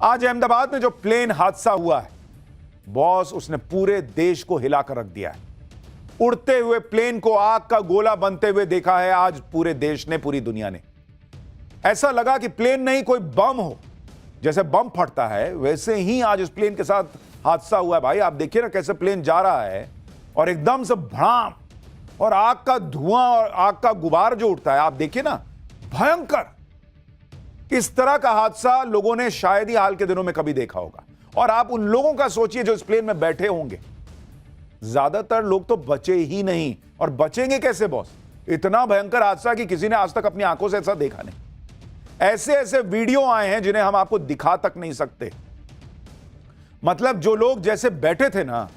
आज अहमदाबाद में जो प्लेन हादसा हुआ है बॉस, उसने पूरे देश को हिलाकर रख दिया है। उड़ते हुए प्लेन को आग का गोला बनते हुए देखा है आज पूरे देश ने, पूरी दुनिया ने। ऐसा लगा कि प्लेन नहीं कोई बम हो, जैसे बम फटता है वैसे ही आज इस प्लेन के साथ हादसा हुआ है। भाई आप देखिए ना कैसे प्लेन जा रहा है और एकदम से भड़ाम, और आग का धुआं और आग का गुबार जो उठता है, आप देखिए ना, भयंकर। इस तरह का हादसा लोगों ने शायद ही हाल के दिनों में कभी देखा होगा। और आप उन लोगों का सोचिए जो इस प्लेन में बैठे होंगे, ज्यादातर लोग तो बचे ही नहीं। और बचेंगे कैसे बॉस? इतना भयंकर हादसा कि किसी ने आज तक अपनी आंखों से ऐसा देखा नहीं। ऐसे ऐसे वीडियो आए हैं जिन्हें हम आपको दिखा तक नहीं सकते। मतलब जो लोग जैसे बैठे थे ना,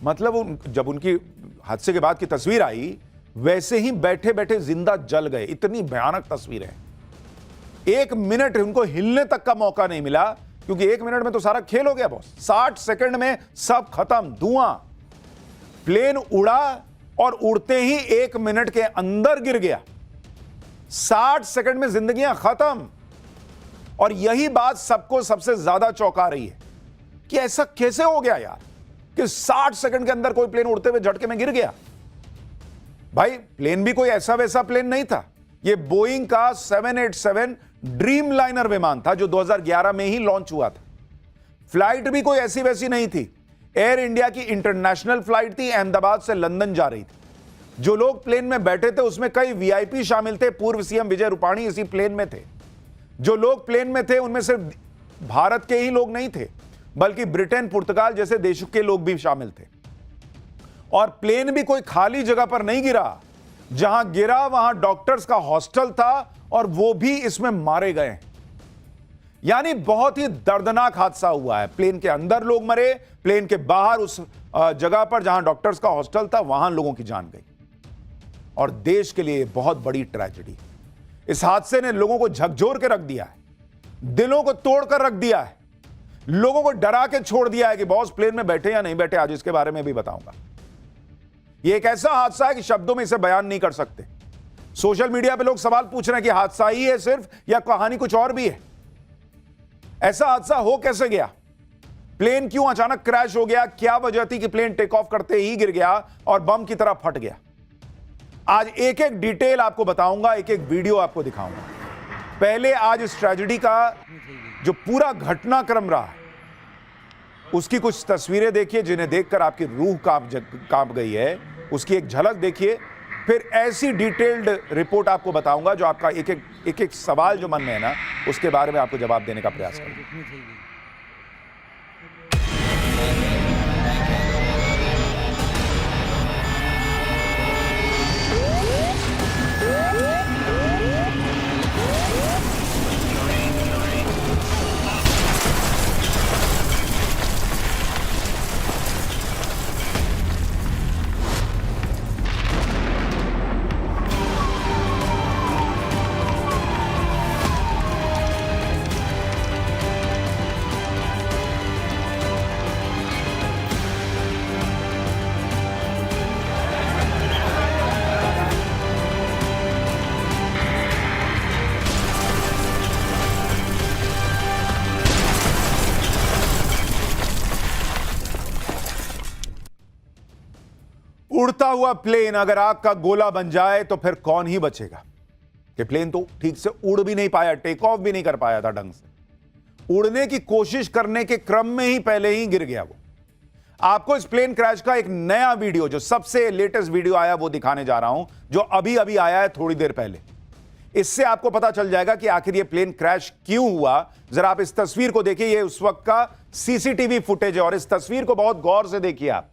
मतलब जब उनकी हादसे के बाद की तस्वीर आई वैसे ही बैठे बैठे जिंदा जल गए। इतनी भयानक तस्वीर है। 1 मिनट उनको हिलने तक का मौका नहीं मिला, क्योंकि 1 मिनट में तो सारा खेल हो गया बॉस। 60 सेकंड में सब खत्म, धुआं। प्लेन उड़ा और उड़ते ही 1 मिनट के अंदर गिर गया। 60 सेकंड में जिंदगियां खत्म। और यही बात सबको सबसे ज्यादा चौंका रही है कि ऐसा कैसे हो गया यार कि 60 सेकंड के अंदर कोई प्लेन उड़ते हुए झटके में गिर गया। भाई प्लेन भी कोई ऐसा वैसा प्लेन नहीं था। यह बोइंग का 787 ड्रीम लाइनर विमान था जो 2011 में ही लॉन्च हुआ था। फ्लाइट भी कोई ऐसी वैसी नहीं थी। एयर इंडिया की इंटरनेशनल फ्लाइट थी, अहमदाबाद से लंदन जा रही थी। जो लोग प्लेन में बैठे थे उसमें कई वीआईपी शामिल थे। पूर्व सीएम विजय रूपाणी इसी प्लेन में थे। जो लोग प्लेन में थे उनमें सिर्फ भारत के ही लोग नहीं थे, बल्कि ब्रिटेन, पुर्तगाल जैसे देशों के लोग भी शामिल थे। और प्लेन भी कोई खाली जगह पर नहीं गिरा। जहां गिरा वहां डॉक्टर्स का हॉस्टल था और वो भी इसमें मारे गए। यानी बहुत ही दर्दनाक हादसा हुआ है। प्लेन के अंदर लोग मरे, प्लेन के बाहर उस जगह पर जहां डॉक्टर्स का हॉस्टल था वहां लोगों की जान गई। और देश के लिए बहुत बड़ी ट्रेजेडी। इस हादसे ने लोगों को झकझोर के रख दिया है, दिलों को तोड़कर रख दिया है, लोगों को डरा के छोड़ दिया है कि बॉस प्लेन में बैठे या नहीं बैठे। आज इसके बारे में भी बताऊंगा। यह एक ऐसा हादसा है कि शब्दों में इसे बयान नहीं कर सकते। सोशल मीडिया पे लोग सवाल पूछ रहे हैं कि हादसा ही है सिर्फ या कहानी कुछ और भी है। ऐसा हादसा हो कैसे गया? प्लेन क्यों अचानक क्रैश हो गया? क्या वजह थी कि प्लेन टेक ऑफ करते ही गिर गया और बम की तरह फट गया? आज एक एक डिटेल आपको बताऊंगा, एक एक वीडियो आपको दिखाऊंगा। पहले आज इस ट्रेजेडी का जो पूरा घटनाक्रम रहा उसकी कुछ तस्वीरें देखिए जिन्हें देखकर आपकी रूह कांप गई है। उसकी एक झलक देखिए, फिर ऐसी डिटेल्ड रिपोर्ट आपको बताऊंगा जो आपका एक एक सवाल जो मन में है ना, उसके बारे में आपको जवाब देने का प्रयास करूंगा। उड़ता हुआ प्लेन अगर आग का गोला बन जाए तो फिर कौन ही बचेगा? कि प्लेन तो ठीक से उड़ भी नहीं पाया, टेक ऑफ भी नहीं कर पाया था ढंग से। उड़ने की कोशिश करने के क्रम में ही पहले ही गिर गया वो। आपको इस प्लेन क्रैश का एक नया वीडियो, जो सबसे लेटेस्ट वीडियो आया वो दिखाने जा रहा हूं, जो अभी अभी आया है थोड़ी देर पहले। इससे आपको पता चल जाएगा कि आखिर ये प्लेन क्रैश क्यों हुआ। जरा आप इस तस्वीर को देखिए। ये उस वक्त का सीसीटीवी फुटेज है और इस तस्वीर को बहुत गौर से देखिए आप,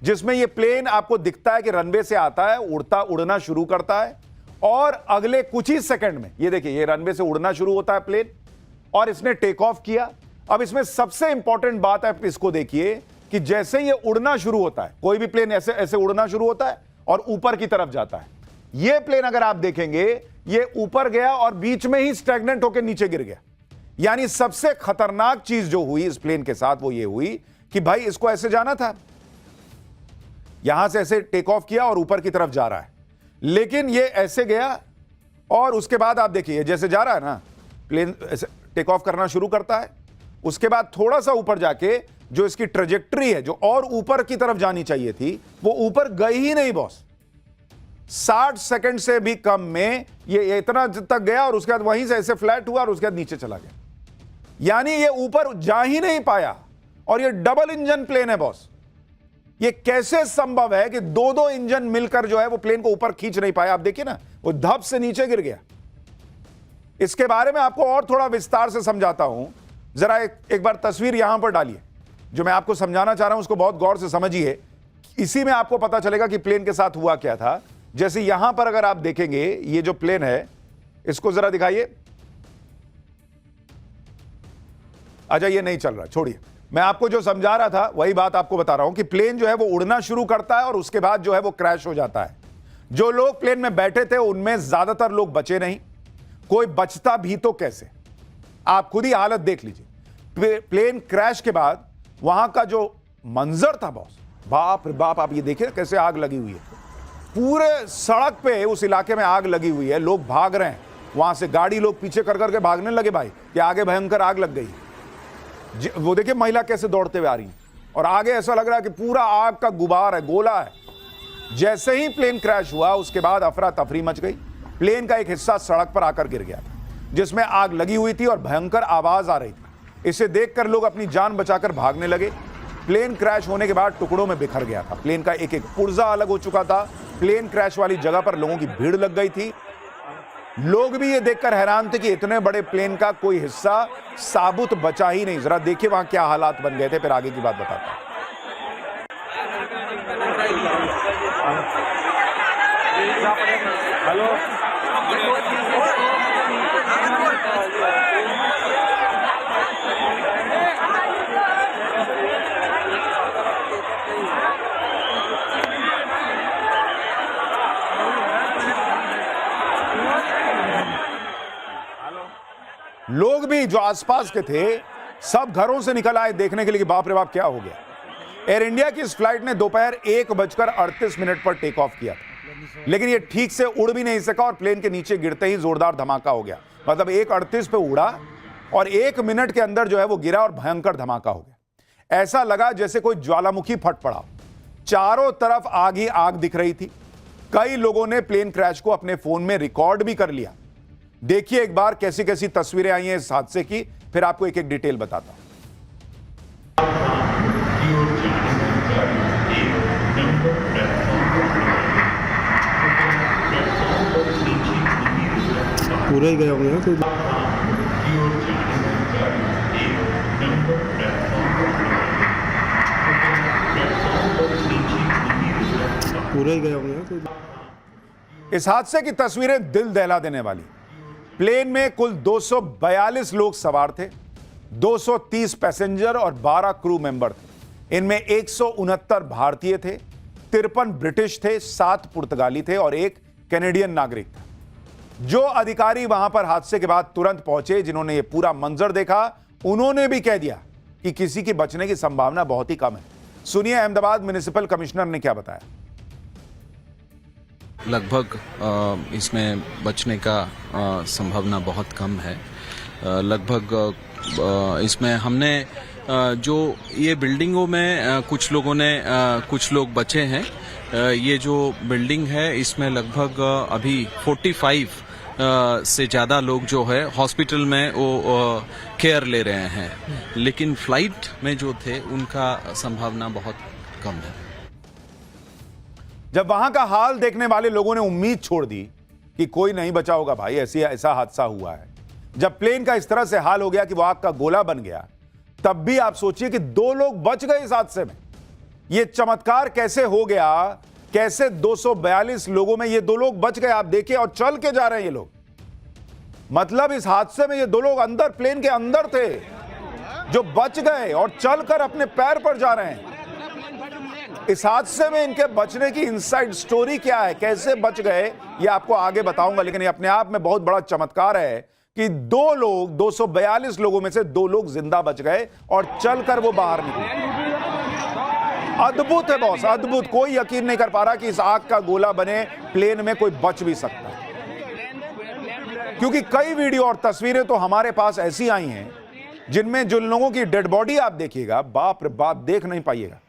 जिसमें यह प्लेन आपको दिखता है कि रनवे से आता है, उड़ना शुरू करता है और अगले कुछ ही सेकंड में ये देखिए, ये रनवे से उड़ना शुरू होता है प्लेन और इसने टेक ऑफ किया। अब इसमें सबसे इंपॉर्टेंट बात है, इसको देखिए कि जैसे ये उड़ना शुरू होता है, कोई भी प्लेन ऐसे ऐसे उड़ना शुरू होता है और ऊपर की तरफ जाता है। यह प्लेन अगर आप देखेंगे, ये ऊपर गया और बीच में ही स्टैग्नेंट होकर नीचे गिर गया। यानी सबसे खतरनाक चीज जो हुई इस प्लेन के साथ वो ये हुई कि भाई इसको ऐसे जाना था, यहां से ऐसे टेक ऑफ किया और ऊपर की तरफ जा रहा है, लेकिन ये ऐसे गया और उसके बाद आप देखिए जैसे जा रहा है ना, प्लेन ऐसे टेक ऑफ करना शुरू करता है उसके बाद थोड़ा सा ऊपर जाके जो इसकी ट्रेजेक्टरी है, जो और ऊपर की तरफ जानी चाहिए थी, वो ऊपर गई ही नहीं बॉस। 60 सेकंड से भी कम में ये इतना तक गया और उसके बाद वहीं से ऐसे फ्लैट हुआ और उसके बाद नीचे चला गया। यानी ये ऊपर जा ही नहीं पाया। और ये डबल इंजन प्लेन है बॉस। ये कैसे संभव है कि दो दो इंजन मिलकर जो है वो प्लेन को ऊपर खींच नहीं पाया? आप देखिए ना, वो धप से नीचे गिर गया। इसके बारे में आपको और थोड़ा विस्तार से समझाता हूं। जरा एक बार तस्वीर यहां पर डालिए। जो मैं आपको समझाना चाह रहा हूं उसको बहुत गौर से समझिए। इसी में आपको पता चलेगा कि प्लेन के साथ हुआ क्या था। जैसे यहां पर अगर आप देखेंगे, ये जो प्लेन है, इसको जरा दिखाइए। अच्छा, ये नहीं चल रहा, छोड़िए। मैं आपको जो समझा रहा था वही बात आपको बता रहा हूं कि प्लेन जो है वो उड़ना शुरू करता है और उसके बाद जो है वो क्रैश हो जाता है। जो लोग प्लेन में बैठे थे उनमें ज्यादातर लोग बचे नहीं। कोई बचता भी तो कैसे? आप खुद ही हालत देख लीजिए। प्लेन क्रैश के बाद वहां का जो मंजर था बॉस, बाप रे बाप। आप ये देखिए कैसे आग लगी हुई है। पूरे सड़क पे उस इलाके में आग लगी हुई है। लोग भाग रहे हैं वहां से, गाड़ी लोग पीछे कर करके भागने लगे भाई कि आगे भयंकर आग लग गई। वो देखिए महिला कैसे दौड़ते हुए आ रही है और आगे ऐसा लग रहा है कि पूरा आग का गुबार है, गोला है। जैसे ही प्लेन क्रैश हुआ उसके बाद अफरा तफरी मच गई। प्लेन का एक हिस्सा सड़क पर आकर गिर गया जिसमें आग लगी हुई थी और भयंकर आवाज आ रही थी। इसे देखकर लोग अपनी जान बचाकर भागने लगे। प्लेन क्रैश होने के बाद टुकड़ों में बिखर गया था। प्लेन का एक एक पुर्जा अलग हो चुका था। प्लेन क्रैश वाली जगह पर लोगों की भीड़ लग गई थी। लोग भी ये देखकर हैरान थे कि इतने बड़े प्लेन का कोई हिस्सा साबुत बचा ही नहीं। जरा देखिए वहां क्या हालात बन गए थे, फिर आगे की बात बताता हूं। लोग भी जो आसपास के थे सब घरों से निकल आए देखने के लिए कि बाप रे बाप क्या हो गया। एयर इंडिया की इस फ्लाइट ने दोपहर 1:38 पर टेक ऑफ किया था, लेकिन ये ठीक से उड़ भी नहीं सका और प्लेन के नीचे गिरते ही जोरदार धमाका हो गया। मतलब 1:38 पे उड़ा और 1 मिनट के अंदर जो है वो गिरा और भयंकर धमाका हो गया। ऐसा लगा जैसे कोई ज्वालामुखी फट पड़ा। चारों तरफ आग ही आग दिख रही थी। कई लोगों ने प्लेन क्रैश को अपने फोन में रिकॉर्ड भी कर लिया। देखिए एक बार कैसी कैसी तस्वीरें आई हैं इस हादसे की, फिर आपको एक एक डिटेल बताता हूं। पूरा ही गया होगा कोई। पूरा ही गया होगा कोई। इस हादसे की तस्वीरें दिल दहला देने वाली। प्लेन में कुल 242 लोग सवार थे, 230 पैसेंजर और 12 क्रू मेंबर थे। इनमें 169 भारतीय थे, 53 ब्रिटिश थे, 7 पुर्तगाली थे और 1 कैनेडियन नागरिक था। जो अधिकारी वहां पर हादसे के बाद तुरंत पहुंचे, जिन्होंने यह पूरा मंजर देखा, उन्होंने भी कह दिया कि किसी की बचने की संभावना बहुत ही कम है। सुनिए अहमदाबाद म्युनिसिपल कमिश्नर ने क्या बताया। लगभग इसमें बचने का संभावना बहुत कम है। लगभग इसमें हमने जो ये बिल्डिंगों में कुछ लोग बचे हैं। ये जो बिल्डिंग है इसमें लगभग अभी 45 से ज़्यादा लोग जो है हॉस्पिटल में वो केयर ले रहे हैं, लेकिन फ्लाइट में जो थे उनका संभावना बहुत कम है। जब वहां का हाल देखने वाले लोगों ने उम्मीद छोड़ दी कि कोई नहीं बचा होगा भाई, ऐसा हादसा हुआ है। जब प्लेन का इस तरह से हाल हो गया कि वो आग का गोला बन गया, तब भी आप सोचिए कि 2 लोग बच गए इस हादसे में। ये चमत्कार कैसे हो गया? कैसे 242 लोगों में ये 2 लोग बच गए? आप देखिए, और चल के जा रहे हैं ये लोग। मतलब इस हादसे में ये 2 लोग अंदर, प्लेन के अंदर थे, जो बच गए और चलकर अपने पैर पर जा रहे हैं। इस हादसे में इनके बचने की इनसाइड स्टोरी क्या है, कैसे बच गए, ये आपको आगे बताऊंगा। लेकिन ये अपने आप में बहुत बड़ा चमत्कार है कि 2 लोग, 242 लोगों में से 2 लोग जिंदा बच गए और चलकर वो बाहर निकले। अद्भुत है बॉस, अद्भुत। कोई यकीन नहीं कर पा रहा कि इस आग का गोला बने प्लेन में कोई बच भी सकता है, क्योंकि कई वीडियो और तस्वीरें तो हमारे पास ऐसी आई हैं जिनमें जो लोगों की डेड बॉडी आप देखिएगा, बाप रे बाप, देख नहीं पाइएगा,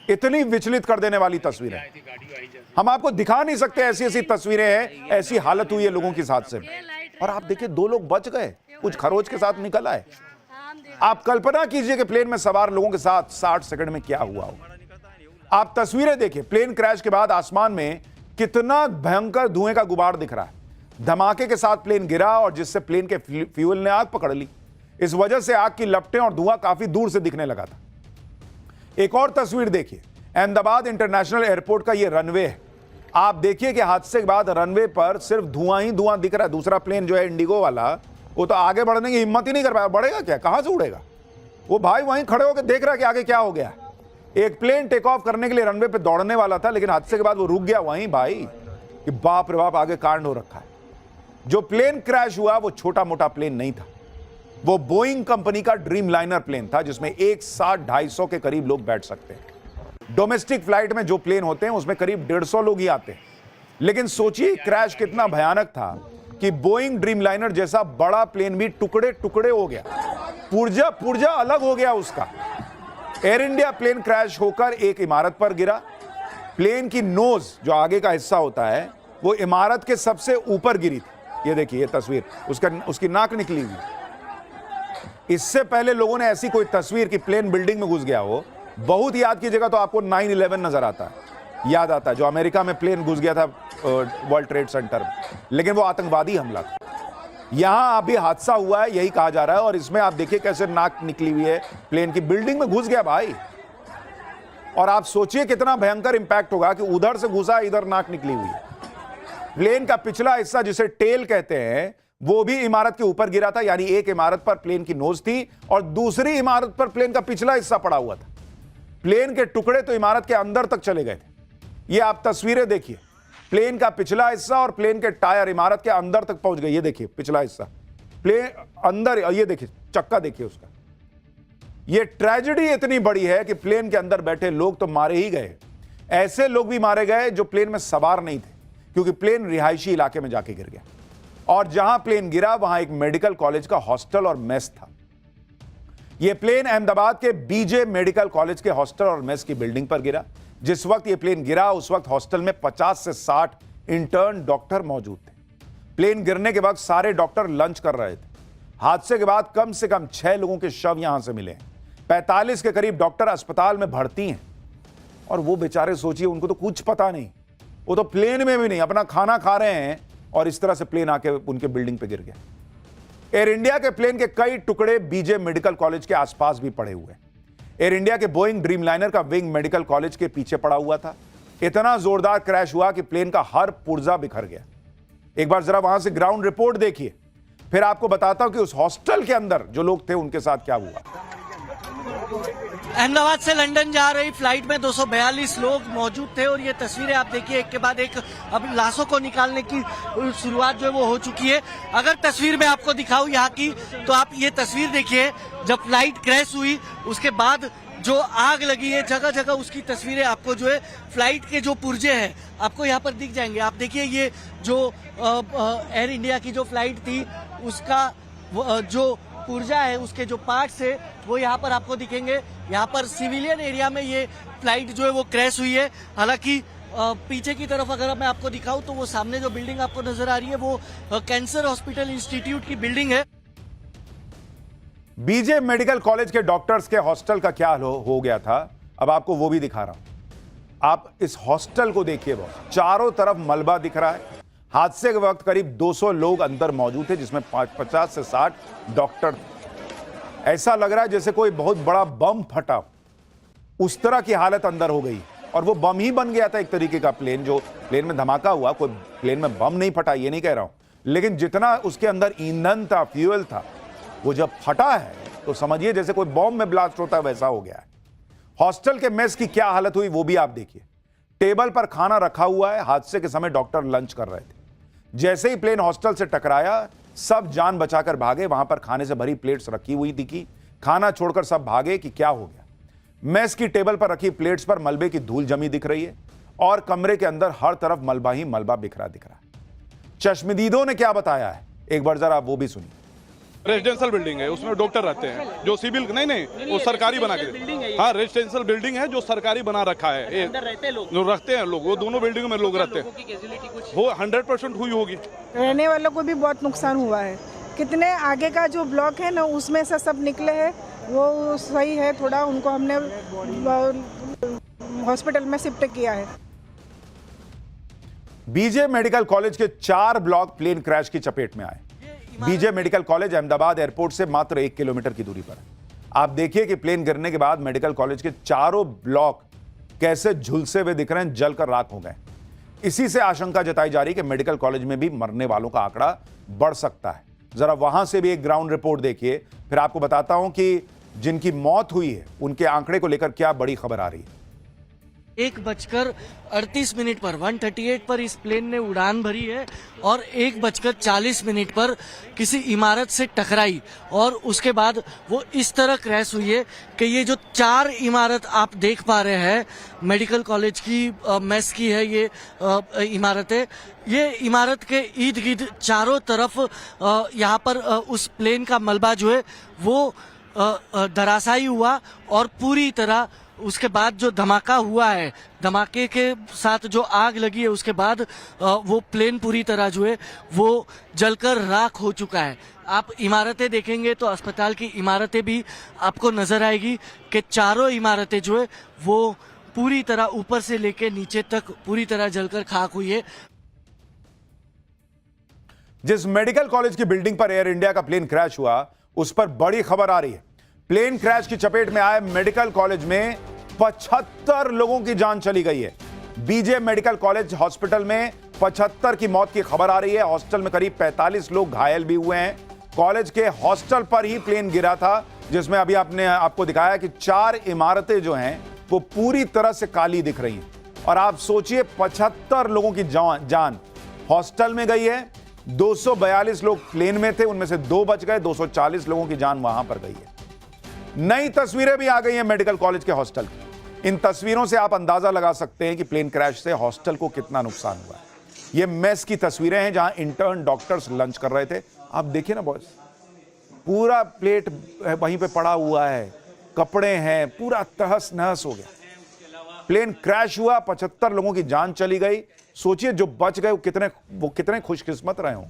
इतनी विचलित कर देने वाली तस्वीरें हम आपको दिखा नहीं सकते। ऐसी ऐसी तस्वीरें हैं, ऐसी हालत हुई है लोगों के साथ से। और आप देखिए 2 लोग बच गए, कुछ खरोच के साथ निकल आए। आप कल्पना कीजिए कि प्लेन में सवार लोगों के साथ 60 सेकंड में क्या हुआ हो। आप तस्वीरें देखिए, प्लेन क्रैश के बाद आसमान में कितना भयंकर धुएं का गुबार दिख रहा है। धमाके के साथ प्लेन गिरा और जिससे प्लेन के फ्यूल ने आग पकड़ ली। इस वजह से आग की लपटें और धुआं काफी दूर से दिखने लगा था। एक और तस्वीर देखिए, अहमदाबाद इंटरनेशनल एयरपोर्ट का यह रनवे है। आप देखिए कि हादसे के बाद रनवे पर सिर्फ धुआं ही धुआं दिख रहा है। दूसरा प्लेन जो है इंडिगो वाला, वो तो आगे बढ़ने की हिम्मत ही नहीं कर पाया। बढ़ेगा क्या, कहां से उड़ेगा वो? भाई वहीं खड़े होकर देख रहा है कि आगे क्या हो गया। एक प्लेन टेक ऑफ करने के लिए रनवे पे दौड़ने वाला था, लेकिन हादसे के बाद वो रुक गया वहीं। भाई कि बाप रे बाप, आगे कांड हो रखा है। जो प्लेन क्रैश हुआ वो छोटा मोटा प्लेन नहीं था, वो बोइंग कंपनी का ड्रीम लाइनर प्लेन था, जिसमें एक साथ 250 के करीब लोग बैठ सकते हैं। डोमेस्टिक फ्लाइट में जो प्लेन होते हैं उसमें करीब 150 लोग ही आते हैं। लेकिन सोचिए क्रैश कितना भयानक था कि बोइंग ड्रीम लाइनर जैसा बड़ा प्लेन भी टुकड़े टुकड़े हो गया, पुर्जा अलग हो गया उसका। एयर इंडिया प्लेन क्रैश होकर एक इमारत पर गिरा। प्लेन की नोज, जो आगे का हिस्सा होता है, वो इमारत के सबसे ऊपर गिरी थी। ये देखिए, ये तस्वीर, उसकी नाक निकली हुई। इससे पहले लोगों ने ऐसी कोई तस्वीर कि प्लेन बिल्डिंग में घुस गया हो, बहुत याद कीजिएगा तो आपको 9/11 नजर आता है, याद आता है, जो अमेरिका में प्लेन घुस गया था वर्ल्ड ट्रेड सेंटर में, लेकिन वो आतंकवादी हमला था। यहां अभी हादसा हुआ है, यही कहा जा रहा है। और इसमें आप देखिए कैसे नाक निकली हुई है, प्लेन की बिल्डिंग में घुस गया भाई। और आप सोचिए कितना भयंकर इंपैक्ट होगा कि उधर से घुसा, इधर नाक निकली हुई है। प्लेन का पिछला हिस्सा, जिसे टेल कहते हैं, वो भी इमारत के ऊपर गिरा था। यानी एक इमारत पर प्लेन की नोज थी और दूसरी इमारत पर प्लेन का पिछला हिस्सा पड़ा हुआ था। प्लेन के टुकड़े तो इमारत के अंदर तक चले गए थे। ये आप तस्वीरें देखिए, प्लेन का पिछला हिस्सा और प्लेन के टायर इमारत के अंदर तक पहुंच गए। ये देखिए पिछला हिस्सा, प्लेन अंदर, ये देखिए चक्का देखिए उसका। ये ट्रेजेडी इतनी बड़ी है कि प्लेन के अंदर बैठे लोग तो मारे ही गए। ऐसे लोग भी मारे गए जो प्लेन में सवार नहीं थे, क्योंकि प्लेन रिहायशी इलाके में जाके गिर गया। और जहां प्लेन गिरा वहां एक मेडिकल कॉलेज का हॉस्टल और मेस था। यह प्लेन अहमदाबाद के बीजे मेडिकल कॉलेज के हॉस्टल और मेस की बिल्डिंग पर गिरा। जिस वक्त यह प्लेन गिरा उस वक्त हॉस्टल में 50 से 60 इंटर्न डॉक्टर मौजूद थे। प्लेन गिरने के वक्त सारे डॉक्टर लंच कर रहे थे। हादसे के बाद कम से कम 6 लोगों के शव यहां से मिले हैं। 45 के करीब डॉक्टर अस्पताल में भर्ती हैं। और वो बेचारे, सोचिए, उनको तो कुछ पता नहीं, वो तो प्लेन में भी नहीं, अपना खाना खा रहे हैं और इस तरह से प्लेन आके उनके बिल्डिंग पे गिर गया। एयर इंडिया के प्लेन के कई टुकड़े बीजे मेडिकल कॉलेज के आसपास भी पड़े हुए। एयर इंडिया के बोइंग ड्रीम लाइनर का विंग मेडिकल कॉलेज के पीछे पड़ा हुआ था। इतना जोरदार क्रैश हुआ कि प्लेन का हर पुर्जा बिखर गया। एक बार जरा वहां से ग्राउंड रिपोर्ट देखिए, फिर आपको बताता हूं कि उस हॉस्टल के अंदर जो लोग थे उनके साथ क्या हुआ। अहमदाबाद से लंदन जा रही फ्लाइट में 242 लोग मौजूद थे और ये तस्वीरें आप देखिए, एक के बाद एक अब लाशों को निकालने की शुरुआत जो है वो हो चुकी है। अगर तस्वीर में आपको दिखाऊं यहाँ की, तो आप ये तस्वीर देखिए, जब फ्लाइट क्रैश हुई उसके बाद जो आग लगी है जगह जगह, उसकी तस्वीरें आपको जो है फ्लाइट के जो पुर्जे हैं आपको यहाँ पर दिख जाएंगे। आप देखिए, ये जो एयर इंडिया की जो फ्लाइट थी उसका जो पुर्जा है, उसके जो पार्ट्स है वो यहाँ पर आपको दिखेंगे। यहाँ पर सिविलियन एरिया में ये फ्लाइट जो है वो क्रैश हुई है। हालांकि पीछे की तरफ अगर मैं आपको दिखाऊं तो वो सामने जो बिल्डिंग आपको नजर आ रही है वो कैंसर हॉस्पिटल इंस्टीट्यूट की बिल्डिंग है। बीजे मेडिकल कॉलेज के डॉक्टर्स के हॉस्टल का क्या हो गया था, अब आपको वो भी दिखा रहा हूं। आप इस हॉस्टल को देखिए, बॉस, चारों तरफ मलबा दिख रहा है। हादसे के वक्त करीब 200 लोग अंदर मौजूद थे, जिसमें 50 से 60 डॉक्टर थे। ऐसा लग रहा है जैसे कोई बहुत बड़ा बम फटा, उस तरह की हालत अंदर हो गई। और वो बम ही बन गया था एक तरीके का। प्लेन, जो प्लेन में धमाका हुआ, कोई प्लेन में बम नहीं फटा, ये नहीं कह रहा हूं, लेकिन जितना उसके अंदर ईंधन था, फ्यूल था, वो जब फटा है तो समझिए जैसे कोई बॉम्ब में ब्लास्ट होता है वैसा हो गया है। हॉस्टल के मेस की क्या हालत हुई वो भी आप देखिए। टेबल पर खाना रखा हुआ है। हादसे के समय डॉक्टर लंच कर रहे थे। जैसे ही प्लेन हॉस्टल से टकराया, सब जान बचाकर भागे। वहां पर खाने से भरी प्लेट्स रखी हुई दिखी। खाना छोड़कर सब भागे कि क्या हो गया। मेस की टेबल पर रखी प्लेट्स पर मलबे की धूल जमी दिख रही है और कमरे के अंदर हर तरफ मलबा ही मलबा बिखरा दिख रहा है। चश्मदीदों ने क्या बताया है, एक बार जरा वो भी सुनिए। रेजिडेंशियल बिल्डिंग है, उसमें डॉक्टर रहते हैं जो सिविल नहीं वो सरकारी बना के, हाँ रेजिडेंशियल बिल्डिंग है जो सरकारी बना रखा है। जो रखते हैं लोग, वो दोनों बिल्डिंगों में लोग रहते हैं, वो 100% हुई होगी। रहने वालों को भी बहुत नुकसान हुआ है। कितने आगे का जो ब्लॉक है ना उसमें से सब निकले हैं, वो सही है। थोड़ा उनको हमने हॉस्पिटल में शिफ्ट किया है। बीजे मेडिकल कॉलेज के 4 ब्लॉक प्लेन क्रैश की चपेट में आए। BJ medical college Ahmedabad airport से मात्र 1 किलोमीटर की दूरी पर है। आप देखिए कि प्लेन गिरने के बाद मेडिकल कॉलेज के चारों ब्लॉक कैसे झुलसे हुए दिख रहे हैं, जलकर राख हो गए। इसी से आशंका जताई जा रही है कि मेडिकल कॉलेज में भी मरने वालों का आंकड़ा बढ़ सकता है। जरा वहां से भी एक ग्राउंड रिपोर्ट देखिए, फिर आपको बताता हूं कि जिनकी मौत हुई है उनके आंकड़े को लेकर क्या बड़ी खबर आ रही है। 1:38 पर 138 पर इस प्लेन ने उड़ान भरी है और 1:40 पर किसी इमारत से टकराई और उसके बाद वो इस तरह क्रैश हुई है कि ये जो 4 इमारत आप देख पा रहे हैं मेडिकल कॉलेज की मेस की है ये इमारत है। ये इमारत के इर्द गिर्द चारों तरफ यहाँ पर उस प्लेन का मलबा जो है वो धराशायी हुआ और पूरी तरह उसके बाद जो धमाका हुआ है, धमाके के साथ जो आग लगी है उसके बाद वो प्लेन पूरी तरह जो है वो जलकर राख हो चुका है। आप इमारतें देखेंगे तो अस्पताल की इमारतें भी आपको नजर आएगी कि चारों इमारतें जो है वो पूरी तरह ऊपर से लेकर नीचे तक पूरी तरह जलकर खाक हुई है। जिस मेडिकल कॉलेज की बिल्डिंग पर एयर इंडिया का प्लेन क्रैश हुआ उस पर बड़ी खबर आ रही है। प्लेन क्रैश की चपेट में आए मेडिकल कॉलेज में 75 लोगों की जान चली गई है। बीजे मेडिकल कॉलेज हॉस्पिटल में 75 की मौत की खबर आ रही है। हॉस्टल में करीब 45 लोग घायल भी हुए हैं। कॉलेज के हॉस्टल पर ही प्लेन गिरा था जिसमें अभी आपको दिखाया कि 4 इमारतें जो हैं वो पूरी तरह से काली दिख रही हैं। और आप सोचिए 75 लोगों की जान हॉस्टल में गई है। 242 लोग प्लेन में थे, उनमें से 2 बच गए। 240 लोगों की जान वहां पर गई है। नई तस्वीरें भी आ गई हैं मेडिकल कॉलेज के हॉस्टल की। इन तस्वीरों से आप अंदाजा लगा सकते हैं कि प्लेन क्रैश से हॉस्टल को कितना नुकसान हुआ है। ये मेस की तस्वीरें हैं जहां इंटर्न डॉक्टर्स लंच कर रहे थे। आप देखिए ना बॉयज, पूरा प्लेट वहीं पे पड़ा हुआ है, कपड़े हैं, पूरा तहस नहस हो गया। प्लेन क्रैश हुआ, 75 लोगों की जान चली गई। सोचिए जो बच गए वो कितने खुशकिस्मत रहे हों।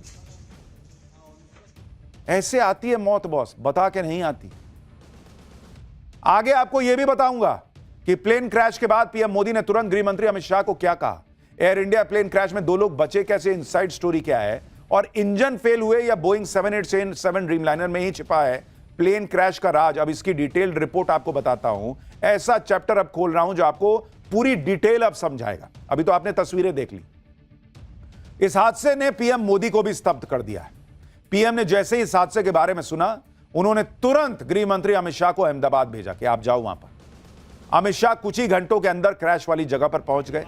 ऐसे आती है मौत बॉस, बता के नहीं आती। आगे आपको यह भी बताऊंगा कि प्लेन क्रैश के बाद पीएम मोदी ने तुरंत गृह मंत्री अमित शाह को क्या कहा। एयर इंडिया प्लेन क्रैश में 2 लोग बचे कैसे, इनसाइड स्टोरी क्या है, और इंजन फेल हुए या बोइंग 787 ड्रीमलाइनर में ही छिपा है प्लेन क्रैश का राज। अब इसकी डिटेल्ड रिपोर्ट आपको बताता हूं। ऐसा चैप्टर अब खोल रहा हूं जो आपको पूरी डिटेल अब समझाएगा। अभी तो आपने तस्वीरें देख ली। इस हादसे ने पीएम मोदी को भी स्तब्ध कर दिया है। पीएम ने जैसे ही इस हादसे के बारे में सुना, उन्होंने तुरंत गृह मंत्री अमित शाह को अहमदाबाद भेजा कि आप जाओ वहां पर। अमित शाह कुछ ही घंटों के अंदर क्रैश वाली जगह पर पहुंच गए।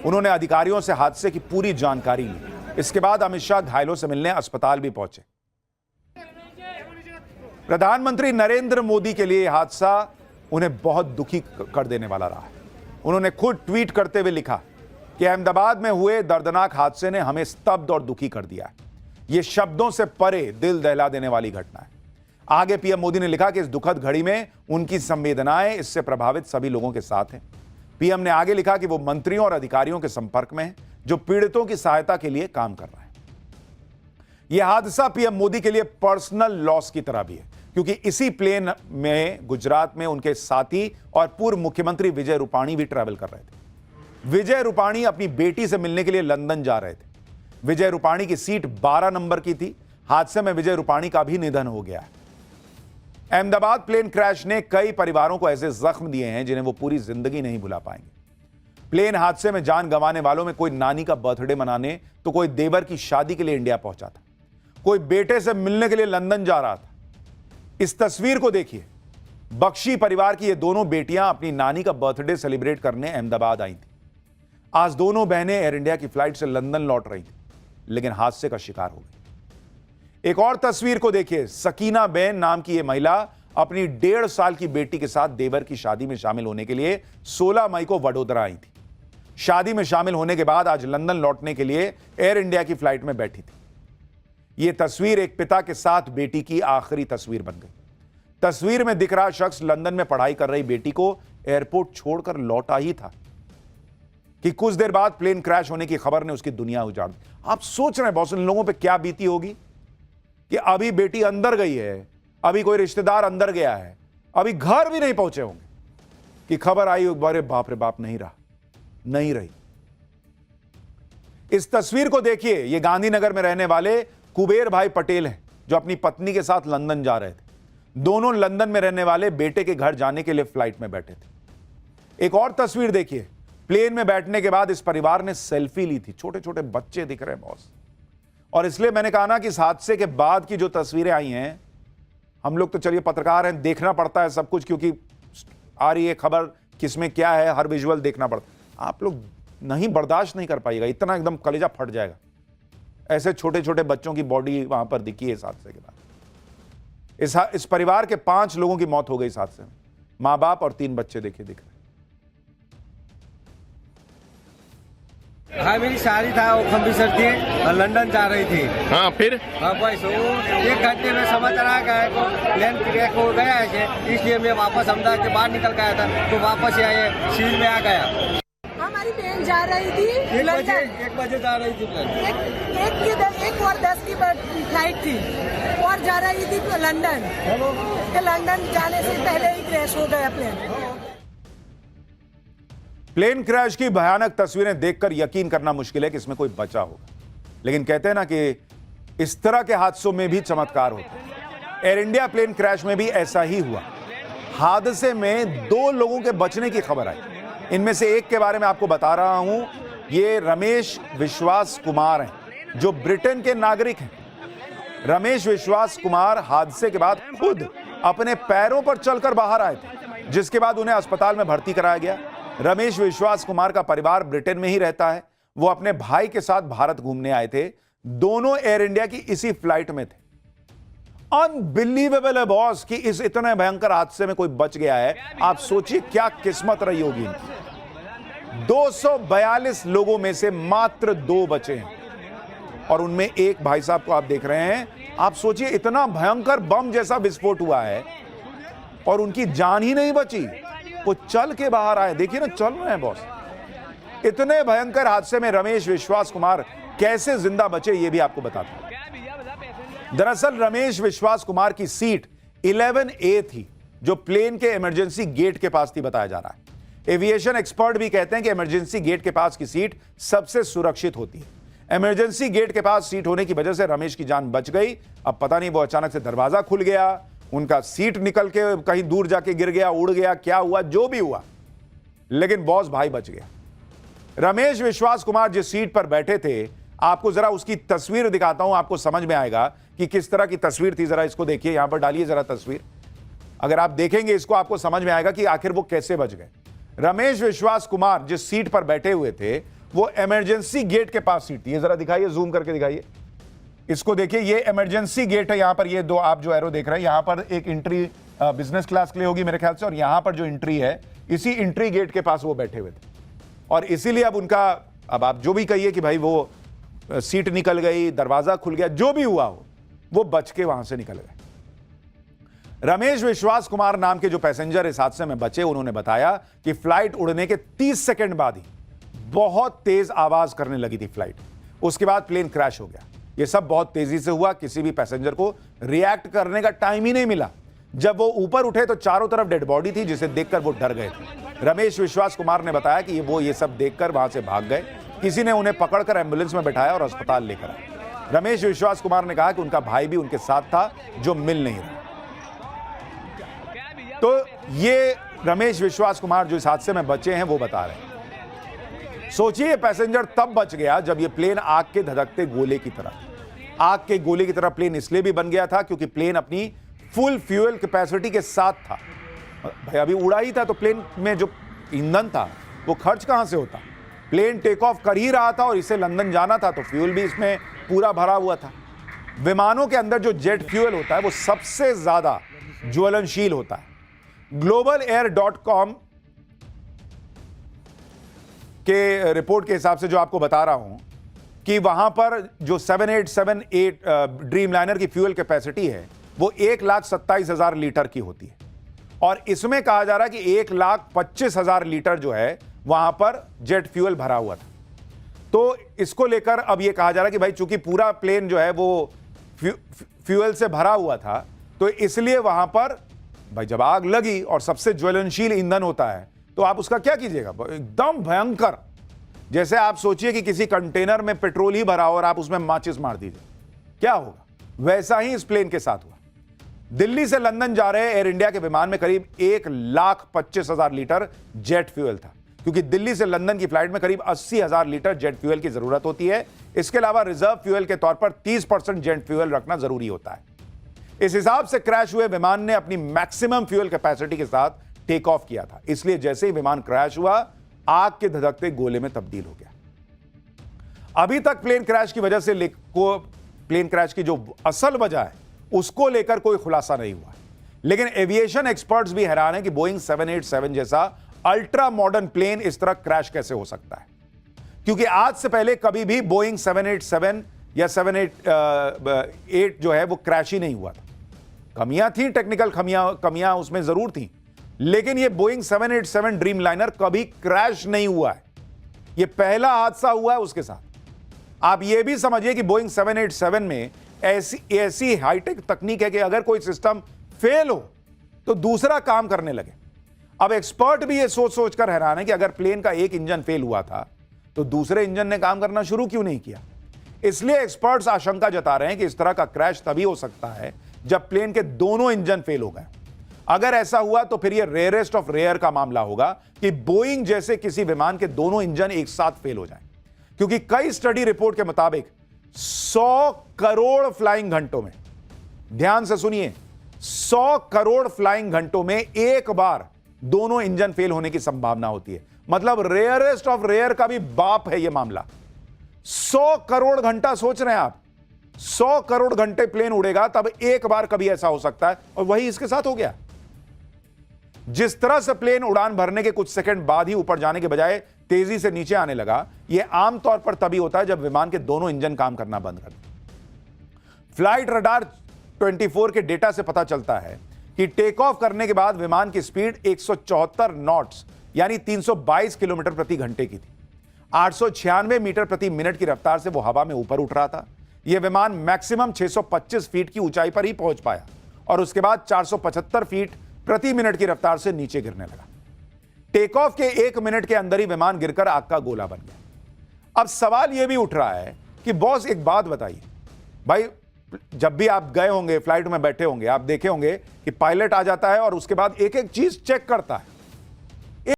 उन्होंने अधिकारियों से हादसे की पूरी जानकारी ली। इसके बाद अमित शाह घायलों से मिलने अस्पताल भी पहुंचे। प्रधानमंत्री नरेंद्र मोदी के लिए यह हादसा उन्हें बहुत दुखी कर देने वाला रहा है। उन्होंने खुद ट्वीट करते हुए लिखा कि अहमदाबाद में हुए दर्दनाक हादसे ने हमें स्तब्ध और दुखी कर दिया है। यह शब्दों से परे दिल दहला देने वाली घटना है। आगे पीएम मोदी ने लिखा कि इस दुखद घड़ी में उनकी संवेदनाएं इससे प्रभावित सभी लोगों के साथ हैं। पीएम ने आगे लिखा कि वो मंत्रियों और अधिकारियों के संपर्क में हैं जो पीड़ितों की सहायता के लिए काम कर रहे हैं। यह हादसा पीएम मोदी के लिए पर्सनल लॉस की तरह भी है, क्योंकि इसी प्लेन में गुजरात में उनके साथी और पूर्व मुख्यमंत्री विजय रूपाणी भी ट्रैवल कर रहे थे। विजय रूपाणी अपनी बेटी से मिलने के लिए लंदन जा रहे थे। विजय रूपाणी की सीट 12 नंबर की थी। हादसे में विजय रूपाणी का भी निधन हो गया है। अहमदाबाद प्लेन क्रैश ने कई परिवारों को ऐसे जख्म दिए हैं जिन्हें वो पूरी जिंदगी नहीं भुला पाएंगे। प्लेन हादसे में जान गंवाने वालों में कोई नानी का बर्थडे मनाने तो कोई देवर की शादी के लिए इंडिया पहुंचा था, कोई बेटे से मिलने के लिए लंदन जा रहा था। इस तस्वीर को देखिए। बख्शी परिवार की ये दोनों बेटियां अपनी नानी का बर्थडे सेलिब्रेट करने अहमदाबाद आई थी। आज दोनों बहनें एयर इंडिया की फ्लाइट से लंदन लौट रही थी, लेकिन हादसे का शिकार हो गई। एक और तस्वीर को देखिए। सकीना बेन नाम की यह महिला अपनी 1.5 साल की बेटी के साथ देवर की शादी में शामिल होने के लिए 16 मई को वडोदरा आई थी। शादी में शामिल होने के बाद आज लंदन लौटने के लिए एयर इंडिया की फ्लाइट में बैठी थी। यह तस्वीर एक पिता के साथ बेटी की आखिरी तस्वीर बन गई। तस्वीर में दिख रहा शख्स लंदन में पढ़ाई कर रही बेटी को एयरपोर्ट छोड़कर लौटा ही था कि कुछ देर बाद प्लेन क्रैश होने की खबर ने उसकी दुनिया उजाड़ दी। आप सोच रहे हैं बॉस, इन लोगों पे क्या बीती होगी कि अभी बेटी अंदर गई है, अभी कोई रिश्तेदार अंदर गया है, अभी घर भी नहीं पहुंचे होंगे कि खबर आई, अरे बाप रे बाप, नहीं रहा, नहीं रही। इस तस्वीर को देखिए, ये गांधीनगर में रहने वाले कुबेर भाई पटेल हैं जो अपनी पत्नी के साथ लंदन जा रहे थे। दोनों लंदन में रहने वाले बेटे के घर जाने के लिए फ्लाइट में बैठे थे। एक और तस्वीर देखिए, प्लेन में बैठने के बाद इस परिवार ने सेल्फी ली थी। छोटे छोटे बच्चे दिख रहे हैं बॉस। और इसलिए मैंने कहा ना कि इस हादसे के बाद की जो तस्वीरें आई हैं, हम लोग तो चलिए पत्रकार हैं, देखना पड़ता है सब कुछ, क्योंकि आ रही है खबर, किसमें क्या है, हर विजुअल देखना पड़ता है। आप लोग नहीं बर्दाश्त नहीं कर पाइएगा, इतना एकदम कलेजा फट जाएगा। ऐसे छोटे छोटे बच्चों की बॉडी वहां पर दिखी है इस हादसे के बाद। इस परिवार के 5 लोगों की मौत हो गई इस हादसे में। मां बाप और 3 बच्चे देखिए दिख रहे। हाँ, मेरी शादी था, वो अमृतसर थी और लंदन जा रही थी। हाँ, फिर हाँ बस वो 1 घंटे में समाचार आ गया को प्लेन क्रैश हो गया है, इसलिए मैं वापस अहमदाबाद के बाहर निकल गया था, तो वापस आए सिविल में आ गया। हमारी बहन जा रही थी 1 बजे जा रही थी प्लेन। 1:10 की फ्लाइट थी और जा रही थी लंदन। लंदन जाने से पहले ही क्रैश हो गया प्लेन। प्लेन क्रैश की भयानक तस्वीरें देखकर यकीन करना मुश्किल है कि इसमें कोई बचा होगा, लेकिन कहते हैं ना कि इस तरह के हादसों में भी चमत्कार होते हैं। एयर इंडिया प्लेन क्रैश में भी ऐसा ही हुआ। हादसे में 2 लोगों के बचने की खबर आई। इनमें से एक के बारे में आपको बता रहा हूं। ये रमेश विश्वास कुमार हैं जो ब्रिटेन के नागरिक हैं। रमेश विश्वास कुमार हादसे के बाद खुद अपने पैरों पर चलकर बाहर आए थे, जिसके बाद उन्हें अस्पताल में भर्ती कराया गया। रमेश विश्वास कुमार का परिवार ब्रिटेन में ही रहता है। वो अपने भाई के साथ भारत घूमने आए थे। दोनों एयर इंडिया की इसी फ्लाइट में थे। अनबिलीवेबल है बॉस कि इस इतने भयंकर हादसे में कोई बच गया है। आप सोचिए क्या किस्मत रही होगी इनकी। 242 लोगों में से मात्र 2 बचे हैं और उनमें एक भाई साहब को आप देख रहे हैं। आप सोचिए इतना भयंकर बम जैसा विस्फोट हुआ है और उनकी जान ही नहीं बची। वो चल के बाहर आए, देखिए ना, चल रहे हैं बॉस। इतने भयंकर हादसे में रमेश विश्वास कुमार कैसे जिंदा बचे ये भी आपको बताता हूं। दरअसल रमेश विश्वास कुमार की सीट 11A थी जो प्लेन के इमरजेंसी गेट के पास थी, बताया जा रहा है। एविएशन एक्सपर्ट भी कहते हैं कि इमरजेंसी गेट के पास की सीट सबसे सुरक्षित होती है। इमरजेंसी गेट के पास सीट होने की वजह से रमेश की जान बच गई। अब पता नहीं वो अचानक से दरवाजा खुल गया, उनका सीट निकल के कहीं दूर जाके गिर गया, उड़ गया, क्या हुआ, जो भी हुआ, लेकिन बॉस भाई बच गया। रमेश विश्वास कुमार जिस सीट पर बैठे थे, आपको जरा उसकी तस्वीर दिखाता हूं, आपको समझ में आएगा कि किस तरह की तस्वीर थी। जरा इसको देखिए, यहां पर डालिए जरा तस्वीर। अगर आप देखेंगे इसको आपको समझ में आएगा कि आखिर वो कैसे बच गए। रमेश विश्वास कुमार जिस सीट पर बैठे हुए थे वो इमरजेंसी गेट के पास सीट थी। ये जरा दिखाइए, जूम करके दिखाइए, इसको देखिए। ये इमरजेंसी गेट है। यहां पर ये 2 आप जो एरो देख रहे हैं, यहां पर एक एंट्री बिजनेस क्लास के लिए होगी मेरे ख्याल से, और यहां पर जो एंट्री है, इसी एंट्री गेट के पास वो बैठे हुए थे। और इसीलिए अब उनका, अब आप जो भी कहिए कि भाई वो सीट निकल गई, दरवाजा खुल गया, जो भी हुआ हो, वो बच के वहां से निकल गए। रमेश विश्वास कुमार नाम के जो पैसेंजर इस हादसे में बचे, उन्होंने बताया कि फ्लाइट उड़ने के 30 सेकंड बाद ही बहुत तेज आवाज करने लगी थी फ्लाइट। उसके बाद प्लेन क्रैश हो गया। यह सब बहुत तेजी से हुआ, किसी भी पैसेंजर को रिएक्ट करने का टाइम ही नहीं मिला। जब वो ऊपर उठे तो चारों तरफ डेड बॉडी थी, जिसे देखकर वो डर गए थे। रमेश विश्वास कुमार ने बताया कि वो ये सब देखकर वहां से भाग गए। किसी ने उन्हें पकड़कर एम्बुलेंस में बैठाया और अस्पताल लेकर आए। रमेश विश्वास कुमार ने कहा कि उनका भाई भी उनके साथ था जो मिल नहीं रहा। तो ये रमेश विश्वास कुमार जो इस हादसे में बचे हैं वो बता रहे हैं। सोचिए पैसेंजर तब बच गया जब ये प्लेन आग के धधकते गोले की तरह, आग के गोले की तरह प्लेन इसलिए भी बन गया था क्योंकि प्लेन अपनी फुल फ्यूल कैपेसिटी के साथ था। भाई अभी उड़ा ही था तो प्लेन में जो ईंधन था वो खर्च कहां से होता। प्लेन टेक ऑफ कर ही रहा था और इसे लंदन जाना था तो फ्यूल भी इसमें पूरा भरा हुआ था। विमानों के अंदर जो जेट फ्यूल होता है वो सबसे ज्यादा ज्वलनशील होता है। GlobalAir.com के रिपोर्ट के हिसाब से जो आपको बता रहा हूं कि वहां पर जो 7878 ड्रीम लाइनर की फ्यूल कैपेसिटी है वो 1,27,000 लीटर की होती है, और इसमें कहा जा रहा है कि 1,25,000 लीटर जो है वहां पर जेट फ्यूल भरा हुआ था। तो इसको लेकर अब यह कहा जा रहा है कि भाई चूंकि पूरा प्लेन जो है वो फ्यूल से भरा हुआ था, तो इसलिए वहां पर भाई जब आग लगी और सबसे ज्वलनशील ईंधन होता है तो आप उसका क्या कीजिएगा, एकदम भयंकर। जैसे आप सोचिए कि किसी कंटेनर में पेट्रोल ही भरा हो और आप उसमें माचिस मार दीजिए, क्या होगा। वैसा ही इस प्लेन के साथ हुआ। दिल्ली से लंदन जा रहे एयर इंडिया के विमान में करीब 1,25,000 लीटर जेट फ्यूल था, क्योंकि दिल्ली से लंदन की फ्लाइट में करीब 80,000 लीटर जेट फ्यूल की जरूरत होती है। इसके अलावा रिजर्व फ्यूल के तौर पर 30% जेट फ्यूल रखना जरूरी होता है। इस हिसाब से क्रैश हुए विमान ने अपनी मैक्सिमम फ्यूल कैपेसिटी के साथ टेक ऑफ किया था, इसलिए जैसे ही विमान क्रैश हुआ आग के धधकते गोले में तब्दील हो गया। अभी तक प्लेन क्रैश की वजह से प्लेन क्रैश की जो असल वजह है उसको लेकर कोई खुलासा नहीं हुआ, लेकिन एविएशन एक्सपर्ट्स भी हैरान हैं कि बोइंग 787 जैसा अल्ट्रा मॉडर्न प्लेन इस तरह क्रैश कैसे हो सकता है, क्योंकि आज से पहले कभी भी बोइंग 787 या 788 जो है वो क्रैश ही नहीं हुआ था। कमियां थी, टेक्निकल कमियां उसमें जरूर थी, लेकिन ये बोइंग 787 ड्रीम लाइनर कभी क्रैश नहीं हुआ है। ये पहला हादसा हुआ है उसके साथ। आप ये भी समझिए कि बोइंग 787 में ऐसी हाईटेक तकनीक है कि अगर कोई सिस्टम फेल हो तो दूसरा काम करने लगे। अब एक्सपर्ट भी ये सोच कर हैरान है कि अगर प्लेन का एक इंजन फेल हुआ था तो दूसरे इंजन ने काम करना शुरू क्यों नहीं किया। इसलिए एक्सपर्ट्स आशंका जता रहे हैं कि इस तरह का क्रैश तभी हो सकता है जब प्लेन के दोनों इंजन फेल हो गए। अगर ऐसा हुआ तो फिर यह रेयरेस्ट ऑफ रेयर का मामला होगा कि बोइंग जैसे किसी विमान के दोनों इंजन एक साथ फेल हो जाएं, क्योंकि कई स्टडी रिपोर्ट के मुताबिक 100 करोड़ फ्लाइंग घंटों में, ध्यान से सुनिए, 100 करोड़ फ्लाइंग घंटों में एक बार दोनों इंजन फेल होने की संभावना होती है। मतलब रेयरेस्ट ऑफ रेयर का भी बाप है यह मामला। 100 करोड़ घंटा सोच रहे हैं आप, 100 करोड़ घंटे प्लेन उड़ेगा तब एक बार कभी ऐसा हो सकता है, और वही इसके साथ हो गया। जिस तरह से प्लेन उड़ान भरने के कुछ सेकंड बाद ही ऊपर जाने के बजाय तेजी से नीचे आने लगा, यह आमतौर पर तभी होता है जब विमान के दोनों इंजन काम करना बंद कर दें। फ्लाइट रडार 24 के डेटा से पता चलता है कि टेक ऑफ करने के बाद विमान की स्पीड 174 नॉट्स यानी 322 किलोमीटर प्रति घंटे की थी। 896 मीटर प्रति मिनट की रफ्तार से वो हवा में ऊपर उठ रहा था। यह विमान मैक्सिमम 625 फीट की ऊंचाई पर ही पहुंच पाया और उसके बाद 475 फीट प्रति मिनट की रफ्तार से नीचे गिरने लगा। टेक ऑफ के 1 मिनट के अंदर ही विमान गिरकर आग का गोला बन गया। अब सवाल यह भी उठ रहा है कि बॉस एक बात बताइए, भाई जब भी आप गए होंगे, फ्लाइट में बैठे होंगे, आप देखे होंगे कि पायलट आ जाता है और उसके बाद एक एक चीज चेक करता है।